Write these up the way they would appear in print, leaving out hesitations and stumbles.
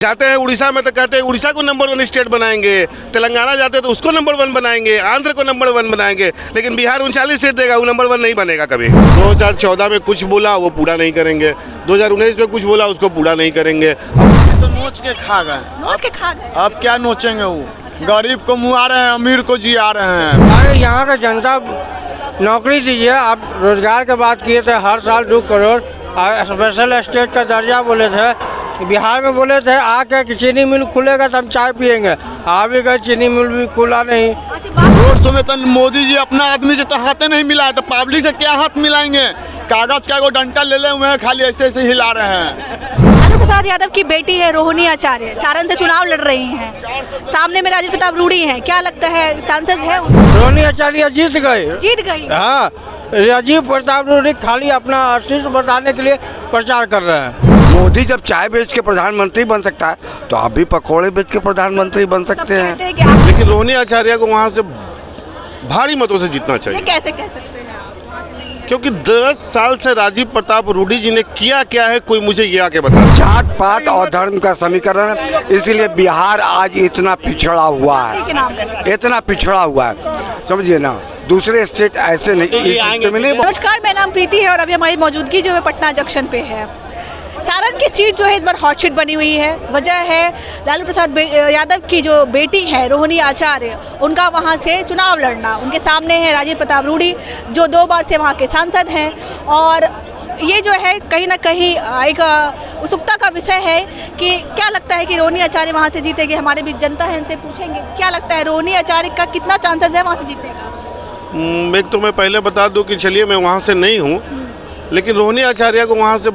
जाते हैं उड़ीसा में तो कहते हैं उड़ीसा को नंबर 1 स्टेट बनाएंगे, तेलंगाना जाते हैं तो उसको नंबर 1 बनाएंगे, आंध्र को नंबर 1 बनाएंगे, लेकिन बिहार 39 सीट देगा, वो नंबर 1 नहीं बनेगा कभी। 2014 में कुछ बोला वो पूरा नहीं करेंगे, 2019 में कुछ बोला उसको पूरा नहीं करेंगे। तो नोच के खा गए, अब क्या नोचेंगे? वो गरीब को मुआ रहे हैं, अमीर को जिया रहे हैं। अरे यहाँ का जनता नौकरी दीजिए। आप रोजगार की बात किए थे, हर साल 2 करोड़ स्पेशल स्टेट का दर्जा बोले थे। बिहार में बोले थे आके चीनी मिल खुलेगा तो हम चाय पियेंगे, आ भी गए, चीनी मिल भी खुला नहीं। रोड शो में तो मोदी जी अपना आदमी से तो हाथ नहीं मिलाए, तो पब्लिक से क्या हाथ मिलाएंगे? कागज का वो डंटा ले हुए हैं, खाली ऐसे ऐसे हिला रहे हैं। लालू प्रसाद यादव की बेटी है रोहिणी आचार्य, सारण से चुनाव लड़ रही हैं, सामने में राजीव प्रताप रूडी हैं, क्या लगता है चांसेस है? रोहिणी आचार्य जीत गई। हाँ, राजीव प्रताप रूडी खाली अपना अस्तित्व बताने के लिए प्रचार कर रहे हैं। मोदी जब चाय बेच के प्रधानमंत्री बन सकता है तो आप भी पकौड़े बेच के प्रधानमंत्री बन सकते हैं। लेकिन रोहिणी आचार्य को वहाँ से भारी मतों से जीतना चाहिए। कैसे कह सकते हैं? क्योंकि 10 साल से राजीव प्रताप रूडी जी ने किया क्या है, कोई मुझे ये आके बता। जात पात और धर्म का समीकरण, इसीलिए बिहार आज इतना पिछड़ा हुआ है, इतना पिछड़ा हुआ है, समझिए ना। दूसरे स्टेट ऐसे नहीं। नमस्कार, मेरा नाम प्रीति है और अभी हमारी मौजूदगी जो है पटना जंक्शन पे है। सारण की सीट जो है इस बार हॉट सीट बनी हुई है। वजह है लालू प्रसाद यादव की जो बेटी है रोहिणी आचार्य, उनका वहां से चुनाव लड़ना। उनके सामने है राजीव प्रताप रूडी, जो 2 बार से वहां के सांसद हैं। और ये जो है कहीं ना कहीं एक उत्सुकता का विषय है कि क्या लगता है कि रोहिणी आचार्य वहां से जीतेगी। हमारे बीच जनता है, इनसे पूछेंगे क्या लगता है रोहिणी आचार्य का कितना चांसेस है वहां से जीतने का। एक तो मैं पहले बता दूं कि चलिए मैं वहां से नहीं हूं, लेकिन रोहिणी आचार्य को वहां से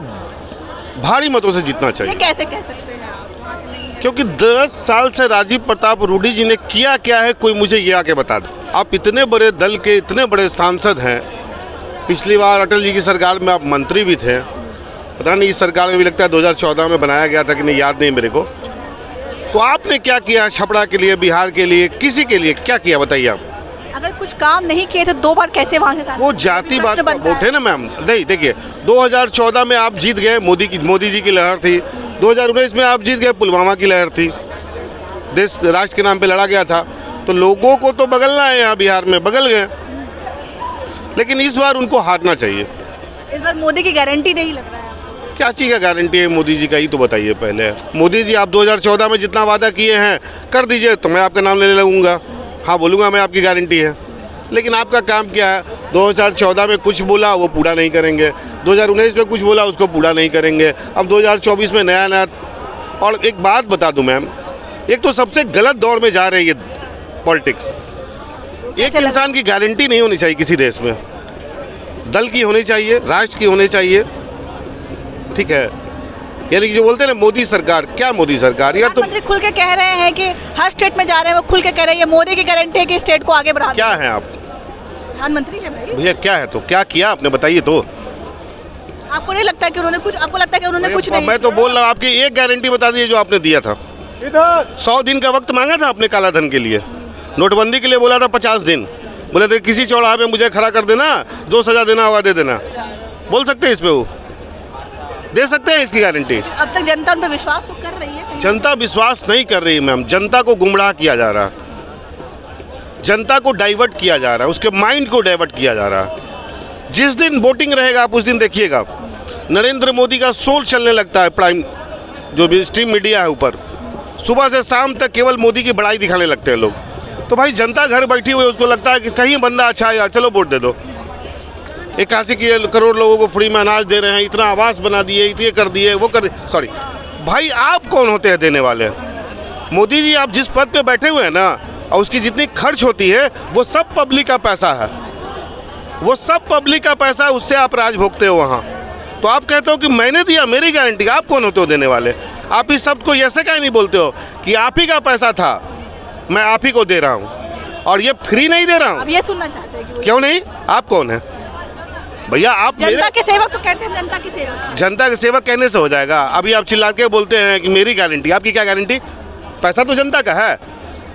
भारी मतों से जीतना चाहिए। कैसे कह सकते हैं? क्योंकि 10 साल से राजीव प्रताप रूडी जी ने किया क्या है, कोई मुझे ये आके बता दे। आप इतने बड़े दल के इतने बड़े सांसद हैं, पिछली बार अटल जी की सरकार में आप मंत्री भी थे, पता नहीं इस सरकार में भी लगता है 2014 में बनाया गया था कि नहीं, याद नहीं मेरे को। तो आपने क्या किया छपरा के लिए, बिहार के लिए, किसी के लिए क्या किया बताइए आप? अगर कुछ काम नहीं किए तो 2 बार कैसे वहां से? वो जाति बात का वोट है ना मैम। नहीं देखिए, 2014 में आप जीत गए, मोदी जी की लहर थी। 2019 में आप जीत गए, पुलवामा की लहर थी, देश राष्ट्र के नाम पे लड़ा गया था। तो लोगों को तो बगलना है, यहाँ बिहार में बगल गए, लेकिन इस बार उनको हारना चाहिए। इस बार मोदी की गारंटी नहीं लग रहा है। क्या चीज़ का गारंटी है मोदी जी का, ये तो बताइए पहले। मोदी जी आप 2014 में जितना वादा किए हैं कर दीजिए तो मैं आपका नाम लेने लगूंगा, हाँ बोलूँगा मैं आपकी गारंटी है। लेकिन आपका काम क्या है? 2014 में कुछ बोला वो पूरा नहीं करेंगे, 2019 में कुछ बोला उसको पूरा नहीं करेंगे, अब 2024 में नया। और एक बात बता दूं मैम, एक तो सबसे गलत दौर में जा रही है पॉलिटिक्स। एक इंसान की गारंटी नहीं होनी चाहिए किसी देश में, दल की होनी चाहिए, राष्ट्र की होनी चाहिए, ठीक है। यानी कि जो बोलते हैं ना मोदी सरकार, क्या मोदी सरकार यार? प्रधानमंत्री खुल के कह रहे हैं कि हर स्टेट में जा रहे हैं, वो खुल के कह रहे हैं मोदी की गारंटी है कि स्टेट को आगे बढ़ा। क्या है आप? प्रधानमंत्री है भाई। भैया क्या है तो क्या किया आपने, बताइए तो। आपको नहीं लगता कि उन्होंने कुछ, आपको लगता है कि उन्होंने कुछ नहीं? मैं तो बोल रहा हूँ, आपकी एक गारंटी बता दीजिए जो आपने दिया था। 100 दिन का वक्त मांगा था आपने काला धन के लिए, नोटबंदी के लिए बोला था 50 दिन, बोले थे किसी चौराहे पे मुझे खड़ा कर देना, जो सजा देना होगा दे देना। बोल सकते हैं इस पे, वो दे सकते हैं इसकी गारंटी? अब तक जनता उन पर विश्वास तो कर रही है? जनता विश्वास नहीं कर रही मैम, जनता को गुमराह किया जा रहा है, जनता को डाइवर्ट किया जा रहा है, उसके माइंड को डाइवर्ट किया जा रहा है। जिस दिन वोटिंग रहेगा आप उस दिन देखिएगा नरेंद्र मोदी का शो चलने लगता है, प्राइम जो भी स्ट्रीम मीडिया है ऊपर, सुबह से शाम तक केवल मोदी की बड़ाई दिखाने लगते हैं लोग। तो भाई जनता घर बैठी हुई, उसको लगता है कि कहीं बंदा अच्छा है यार, चलो वोट दे दो। 81 करोड़ लोगों को फ्री में अनाज दे रहे हैं, इतना आवास बना दिए, इतने कर दिए, वो कर दिए। सॉरी भाई, आप कौन होते हैं देने वाले? मोदी जी आप जिस पद पे बैठे हुए हैं ना, और उसकी जितनी खर्च होती है वो सब पब्लिक का पैसा है, वो सब पब्लिक का पैसा है, उससे आप राज भोगते हो वहाँ। तो आप कहते हो कि मैंने दिया, मेरी गारंटी, आप कौन होते हो देने वाले? आप इस शब्द को ऐसे क्या नहीं बोलते हो कि आप ही का पैसा था, मैं आप ही को दे रहा हूँ, और ये फ्री नहीं दे रहा हूँ? अब ये सुनना चाहते हैं कि क्यों नहीं? आप कौन है भैया? आप जनता के सेवक तो कहते हैं, जनता के सेवक। जनता के सेवक कहने से हो जाएगा? अभी आप चिल्ला के बोलते हैं कि मेरी गारंटी, आपकी क्या गारंटी? पैसा तो जनता का है।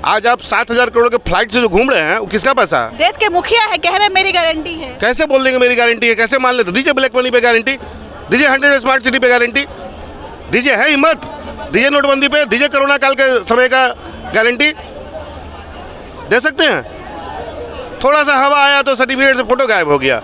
आज आप 7,000 करोड़ के फ्लाइट से जो घूम रहे हैं वो किसका पैसा है? देश के मुखिया है, कह रहे हैं मेरी गारंटी है। कैसे बोल देंगे मेरी गारंटी है? कैसे मान लेते? दीजिए ब्लैक मनी पे गारंटी, दीजिए 100 स्मार्ट सिटी पे गारंटी दीजिए, है हिम्मत? दीजिए नोटबंदी पे, दीजिए कोरोना काल के समय का गारंटी दे सकते हैं। थोड़ा सा हवा आया तो सर्टिफिकेट से फोटो गायब हो गया।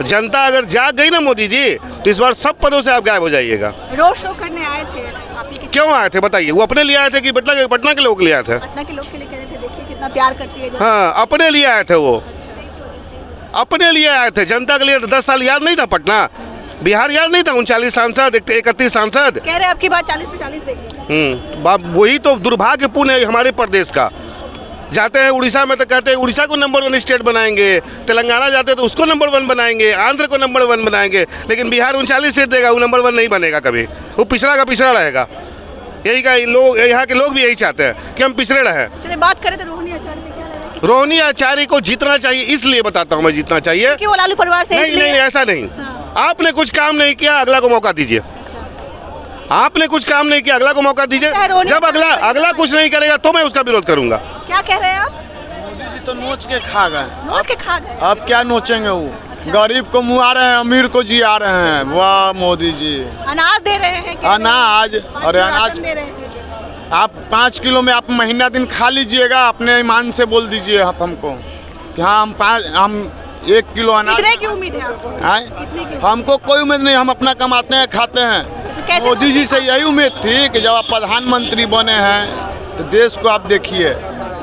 जनता अगर जाग गई ना मोदी जी, तो इस बार सब पदों से आप गायब हो जाइएगा। रोड शो करने आए थे आप ही क्यों आए थे बताइए? वो अपने लिए आए थे कि पटना के लोग लिए आए थे? पटना के लोग के लिए कह रहे थे, देखिए कितना प्यार करती है जनता। हाँ, अपने लिए आए थे, वो अपने लिए आए थे। जनता के लिए 10 साल याद नहीं था पटना, बिहार याद नहीं था? 39 सांसद, 31 सांसद। कह रहे आपकी बात 40 पे 40 देगी। वही तो दुर्भाग्यपूर्ण है हमारे प्रदेश का। जाते हैं उड़ीसा में तो कहते हैं उड़ीसा को नंबर 1 स्टेट बनाएंगे, तेलंगाना जाते हैं तो उसको नंबर 1 बनाएंगे, आंध्र को नंबर 1 बनाएंगे, लेकिन बिहार 39 सीट देगा, वो नंबर 1 नहीं बनेगा कभी, वो पिछड़ा का पिछड़ा रहेगा। यही का लोग, यहाँ के लोग भी यही चाहते हैं कि हम पिछड़े रहे। चलिए बात करें तो रोहिणी आचार्य में क्या लग रहा है? रोहिणी आचार्य को जीतना चाहिए, इसलिए बताता हूँ मैं, जीतना चाहिए कि वो लालू परिवार से नहीं, ऐसा नहीं। हाँ। आपने कुछ काम नहीं किया, अगला को मौका दीजिए। आपने कुछ काम नहीं किया, अगला को मौका दीजिए। जब अगला कुछ नहीं करेगा तो मैं उसका विरोध करूंगा। क्या कह रहे हैं आप? मोदी जी तो नोच के खा गए। नोच के खा गए। अब क्या नोचेंगे? वो गरीब को मुआ रहे हैं, अमीर को जिया रहे हैं। वाह मोदी जी। अनाज दे रहे हैं, अनाज, अरे अनाज दे रहे हैं। आप 5 किलो में आप महीना दिन खा लीजिएगा, अपने ईमान से बोल दीजिए आप हमको कि हाँ हम 1 किलो अनाज। कितने की उम्मीद है आपको? कितने की? हमको कोई उम्मीद नहीं, हम अपना कमाते हैं, खाते हैं। मोदी जी से यही उम्मीद थी कि जब आप प्रधानमंत्री बने हैं तो देश को आप देखिए।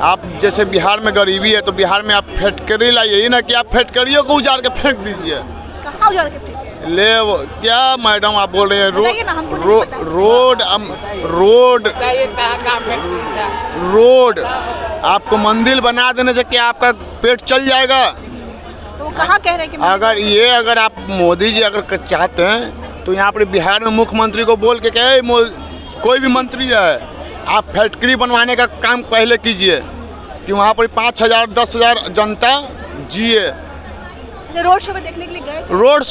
आप जैसे बिहार में गरीबी है तो बिहार में आप फैक्ट्री लाइए, ना कि आप फैक्ट्रियों को उजाड़ के फेंक दीजिए। कहाँ उजाड़ के फेंके? ले वो क्या मैडम आप बोल रहे हैं? बताइए ना, हमको नहीं पता। रोड आपको मंदिर बना देने से क्या आपका पेट चल जाएगा? तो वो कहाँ कह रहे हैं कि अगर आप मोदी जी अगर चाहते हैं तो यहाँ पर बिहार में मुख्यमंत्री को बोल के कहे, कोई भी मंत्री है, आप फैक्ट्री बनवाने का काम पहले कीजिए कि वहाँ पर 5,000 10,000 जनता जिए। रोड शो में देखने के लिए गए? रोड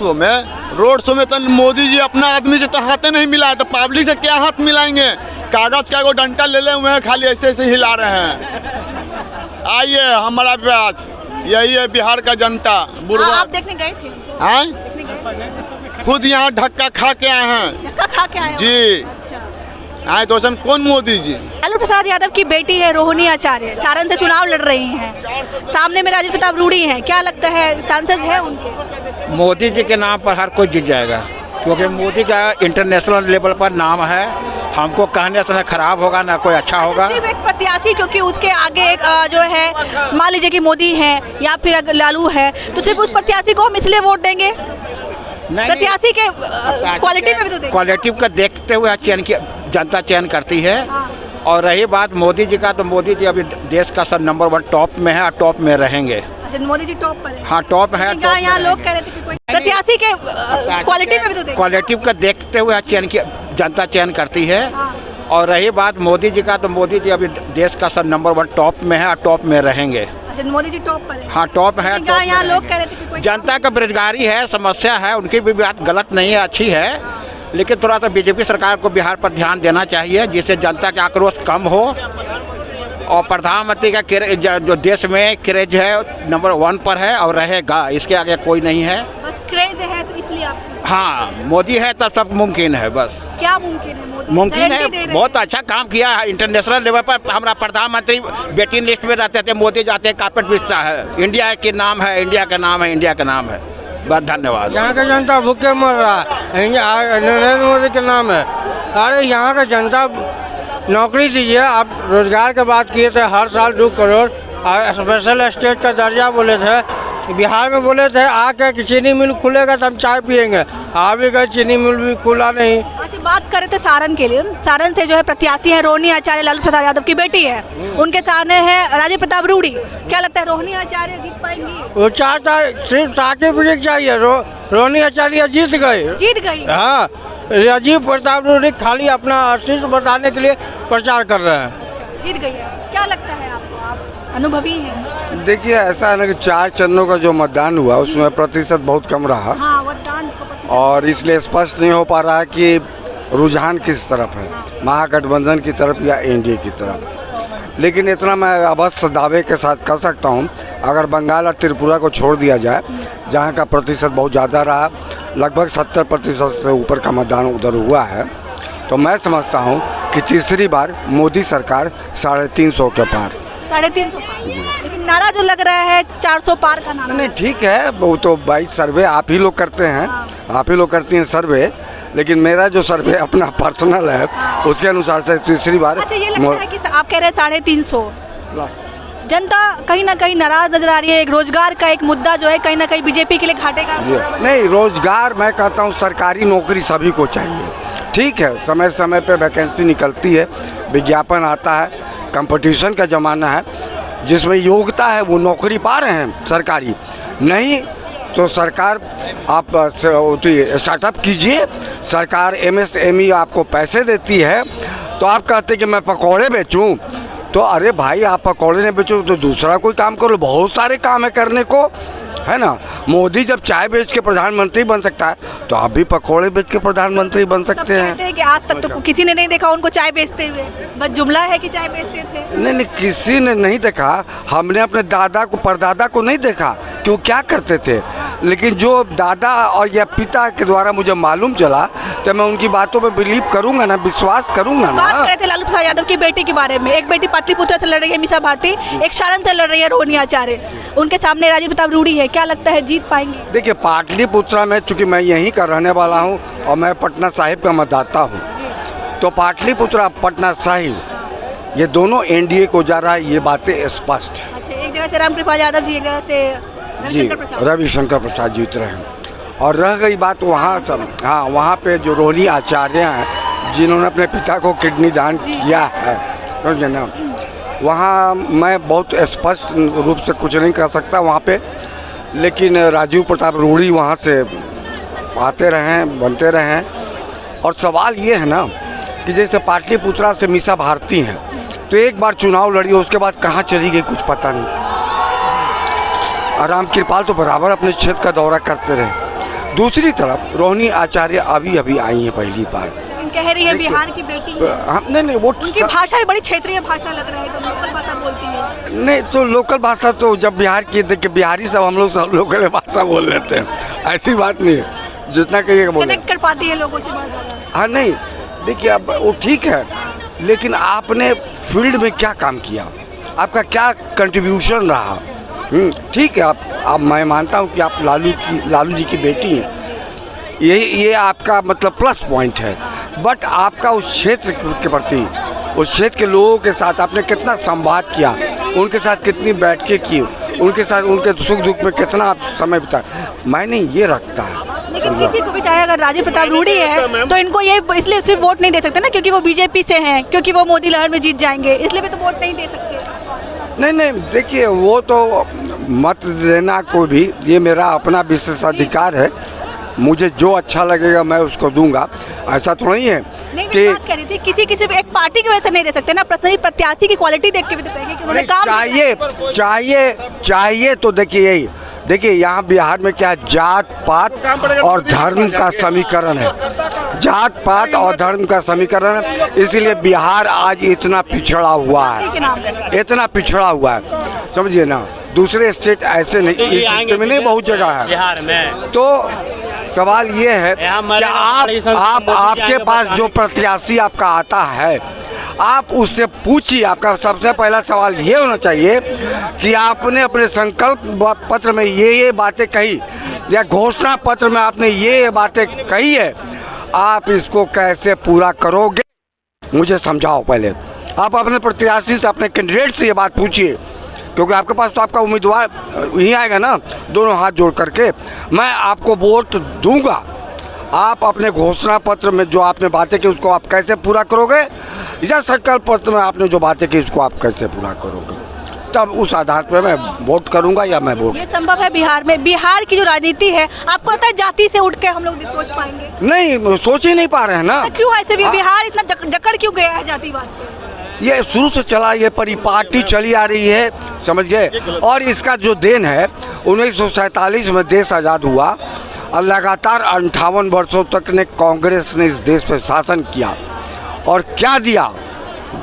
शो में तो मोदी जी अपना आदमी से तो हाथ नहीं मिलाए, तो पब्लिक से क्या हाथ मिलाएंगे? कागज का वो डंटा ले हुए हैं, खाली ऐसे हिला रहे हैं। आइए हमारा पास, यही है बिहार का जनता। आप देखने गए थे? हाँ, देखने गए? खुद यहाँ धक्का खा के आए हैं। धक्का खा के आए जी। आए तो कौन मोदी जी? लालू प्रसाद यादव की बेटी है रोहिणी आचार्य, सारण से चुनाव लड़ रही हैं। सामने में राजीव प्रताप रूडी हैं, क्या लगता है चांसेस है उनके? मोदी जी के नाम पर हर कोई जीत जाएगा, क्योंकि मोदी का इंटरनेशनल लेवल पर नाम है। हमको कहने से ना खराब होगा ना कोई अच्छा होगा। सिर्फ एक प्रत्याशी, क्योंकि उसके आगे एक जो है मान लीजिए कि मोदी है या फिर अगर लालू है, तो सिर्फ उस प्रत्याशी को हम इसलिए वोट देंगे? प्रत्याशी के क्वालिटी में भी तो क्वालिटी का देखते हुए चयन की जनता चयन करती है। हाँ। और रही बात मोदी जी का, तो मोदी जी अभी देश का सब नंबर 1 टॉप में है और टॉप में रहेंगे। अच्छा, मोदी जी टॉप पर है? हाँ, टॉप है। यहाँ लोग कह रहे थे कि कोई प्रत्याशी के क्वालिटी में भी तो क्वालिटी का देखते हुए चयन की जनता चयन करती है। हाँ। और रही बात मोदी जी का, तो मोदी जी अभी देश का सब नंबर 1 टॉप में है और टॉप में रहेंगे। अच्छा, मोदी जी टॉप पर है? हाँ, टॉप है। यहाँ लोग कह रहे थे कि कोई जनता का बेरोजगारी है, समस्या है, उनकी भी बात गलत नहीं है, अच्छी है, लेकिन थोड़ा सा बीजेपी सरकार को बिहार पर ध्यान देना चाहिए, जिससे जनता का आक्रोश कम हो और प्रधानमंत्री का जो देश में क्रेज है नंबर 1 पर है और रहेगा, इसके आगे कोई नहीं है। बस क्रेज है तो इसलिए आप? हाँ, मोदी है तो सब मुमकिन है। बस क्या मुमकिन है? मोदी मुमकिन है, बहुत अच्छा काम किया है इंटरनेशनल लेवल पर। हमारा प्रधानमंत्री वेटिंग लिस्ट में रहते थे, मोदी जाते हैं कार्पेट बिछता है। इंडिया के नाम है, इंडिया का नाम है, इंडिया का नाम है। बहुत धन्यवाद। यहाँ का जनता भूखे मर रहा है, नरेंद्र मोदी के नाम है। अरे यहाँ का जनता नौकरी दीजिए। आप रोजगार की बात किए थे, हर साल 2 करोड़ स्पेशल स्टेट का दर्जा बोले थे। बिहार में बोले थे आके चीनी मिल खुलेगा तो हम चाय पियेंगे, आ भी गए, चीनी मिल भी खुला नहीं। अच्छा, बात कर रहे थे सारण के लिए। सारण से जो है प्रत्याशी है रोहिणी आचार्य, लालू प्रसाद यादव की बेटी है, उनके सामने है राजीव प्रताप रूडी। क्या लगता है रोहिणी आचार्य जीत पाएंगी? वो चाहता सिर्फ सर्टिफिकेट चाहिए। रोहिणी आचार्य जीत गई। हाँ, राजीव प्रताप रूडी खाली अपना अस्तित्व बताने के लिए प्रचार कर रहे हैं। जीत गई है। क्या लगता है आपको? आप अनुभवी हैं। देखिए, ऐसा है ना कि 4 चरणों का जो मतदान हुआ उसमें प्रतिशत बहुत कम रहा। हाँ, मतदान और इसलिए स्पष्ट नहीं हो पा रहा है कि रुझान किस तरफ है, महागठबंधन की तरफ या एनडीए की तरफ। लेकिन इतना मैं अवश्य दावे के साथ कर सकता हूं, अगर बंगाल और त्रिपुरा को छोड़ दिया जाए, जहां का प्रतिशत बहुत ज़्यादा रहा, लगभग 70% से ऊपर का मतदान उधर हुआ है, तो मैं समझता हूँ कि तीसरी बार मोदी सरकार 350 के पार। 350 पार, लेकिन नारा जो लग रहा है 400 पार का नारा। नहीं ठीक है, वो तो भाई सर्वे आप ही लोग करते हैं, आप ही लोग करती हैं सर्वे, लेकिन मेरा जो सर्वे अपना पर्सनल है उसके अनुसार से तीसरी बार। अच्छा, ये लगता है कि आप कह रहे हैं 350 प्लस। जनता कहीं ना कहीं नाराज नजर आ रही है। एक रोजगार का एक मुद्दा जो है कहीं ना कहीं बीजेपी के लिए घाटे का। नहीं, रोजगार मैं कहता हूँ सरकारी नौकरी सभी को चाहिए, ठीक है, समय समय पे वैकेंसी निकलती है, विज्ञापन आता है, कंपटीशन का ज़माना है, जिसमें योग्यता है वो नौकरी पा रहे हैं सरकारी। नहीं तो सरकार आप स्टार्टअप कीजिए, सरकार MSME आपको पैसे देती है, तो आप कहते कि मैं पकौड़े बेचूं, तो अरे भाई आप पकौड़े नहीं बेचो तो दूसरा कोई काम करो, बहुत सारे काम है करने को, है ना। मोदी जब चाय बेच के प्रधानमंत्री बन सकता है तो आप भी पकौड़े बेच के प्रधानमंत्री बन सकते हैं। कि आज तक तो किसी ने नहीं देखा उनको चाय बेचते हुए, बस जुमला है कि चाय बेचते थे। नहीं, किसी ने नहीं देखा, हमने अपने दादा को परदादा को नहीं देखा कि वो क्या करते थे, लेकिन जो दादा और या पिता के द्वारा मुझे मालूम चला तो मैं उनकी बातों पे बिलीव करूंगा ना, विश्वास करूंगा ना। बात कर रहे थे लालू प्रसाद यादव की बेटी के बारे में। एक बेटी पाटलिपुत्र से लड़ रही है मीसा भारती, एक सारण से लड़ रही है रोहिणी आचार्य, उनके सामने राजीव प्रताप रूडी है। क्या लगता है जीत पाएंगे? देखिए, पाटलिपुत्रा में चूंकि मैं यहीं का रहने वाला हूँ और मैं पटना साहिब का मतदाता हूँ, तो पाटलिपुत्रा पटना साहिब ये दोनों NDA को जा रहा है, ये बातें स्पष्ट है। अच्छा, एक जगह से रामकृपाल यादव जी, एक जगह से रविशंकर प्रसाद जीत रहे हैं। और रह गई बात वहाँ सब, हाँ, वहाँ पे जो रोहिणी आचार्य हैं जिन्होंने अपने पिता को किडनी दान किया है, समझे ना, वहाँ मैं बहुत स्पष्ट रूप से कुछ नहीं कह सकता वहाँ पे, लेकिन राजीव प्रताप रूडी वहाँ से आते रहे, बनते रहे। और सवाल ये है ना कि जैसे पाटलिपुत्रा से मीसा भारती हैं, तो एक बार चुनाव लड़ी, उसके बाद कहाँ चली गई कुछ पता नहीं। राम कृपाल तो बराबर अपने क्षेत्र का दौरा करते रहे। दूसरी तरफ रोहिणी आचार्य अभी आई है पहली बार, कह रही है बिहार की बेटी है। नहीं, वो उनकी भाषा भी बड़ी क्षेत्रीय भाषा लग रहा है, तो लोकल भाषा बोलती है। नहीं तो लोकल भाषा तो जब बिहार की, देखिए बिहारी सब हम लोग सब लोकल भाषा बोल लेते हैं, ऐसी बात नहीं है, जितना कहिएगा बोले। कनेक्ट कर पाती है लोगों से बहुत ज़्यादा। हाँ, नहीं देखिए, अब वो ठीक है, लेकिन आपने फील्ड में क्या काम किया, आपका क्या कंट्रीब्यूशन रहा। ठीक है, आप मैं मानता हूँ कि आप लालू जी की बेटी हैं, ये आपका मतलब प्लस पॉइंट है, बट आपका उस क्षेत्र के प्रति, उस क्षेत्र के लोगों के साथ आपने कितना संवाद किया, उनके साथ कितनी बैठकें की, उनके साथ उनके सुख दुख में कितना आप समय बिताया, मैंने ये रखता है। लेकिन किसी को भी चाहे अगर राजीव प्रताप रूडी है तो इनको ये इसलिए सिर्फ वोट नहीं दे सकते ना क्योंकि वो बीजेपी से हैं, क्योंकि वो मोदी लहर में जीत जाएंगे, इसलिए भी तो वोट नहीं दे सकते। नहीं, देखिए, वो तो मत देना कोई भी, ये मेरा अपना विशेषाधिकार है, मुझे जो अच्छा लगेगा मैं उसको दूंगा, ऐसा तो नहीं है। नहीं, बात कह रही थी किसी एक पार्टी की वजह से नहीं दे सकते ना, प्रत्याशी की क्वालिटी देख के भी देखेंगे कि उन्होंने काम चाहिए तो देखिए यहाँ बिहार में क्या जात पात और धर्म का समीकरण है, जात पात और धर्म का समीकरण है, इसीलिए बिहार आज इतना पिछड़ा हुआ है, समझिए ना। दूसरे स्टेट ऐसे नहीं, इस स्टेट में नहीं, बहुत जगह है बिहार में। तो सवाल ये है कि आपके पास जो प्रत्याशी आपका आता है, आप उससे पूछिए। आपका सबसे पहला सवाल ये होना चाहिए कि आपने अपने संकल्प पत्र में ये बातें कही, या घोषणा पत्र में आपने ये बातें कही है, आप इसको कैसे पूरा करोगे, मुझे समझाओ। पहले आप अपने प्रत्याशी से, अपने कैंडिडेट से ये बात पूछिए, क्योंकि आपके पास तो आपका उम्मीदवार यहीं आएगा ना, दोनों हाथ जोड़ करके मैं आपको वोट दूंगा। आप अपने घोषणा पत्र में जो आपने बातें की उसको आप कैसे पूरा करोगे, या संकल्प पत्र में आपने जो बातें की उसको आप कैसे पूरा करोगे, तब उस आधार पर मैं वोट करूंगा या मैं वोट। ये संभव है बिहार में? बिहार की जो राजनीति है, आपको लगता है जाति से उठ के हम लोग सोच पाएंगे? नहीं, सोच ही नहीं पा रहे हैं ना। क्यों ऐसे भी बिहार इतना जकड़ क्यों गया है जातिवाद से? ये शुरू से चला, ये परिपाटी चली आ रही है, समझ गए। और इसका जो देन है, 1947 में देश आज़ाद हुआ और लगातार 58 वर्षों तक ने कांग्रेस ने इस देश पर शासन किया, और क्या दिया?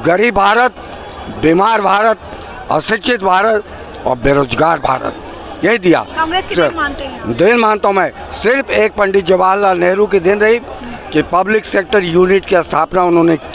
गरीब भारत, बीमार भारत, अशिक्षित भारत और बेरोजगार भारत, यही दिया। कांग्रेस की देन मानते हैं? देन मानता हूँ मैं, सिर्फ एक पंडित जवाहरलाल नेहरू की देन रही, कि पब्लिक सेक्टर यूनिट की स्थापना उन्होंने की।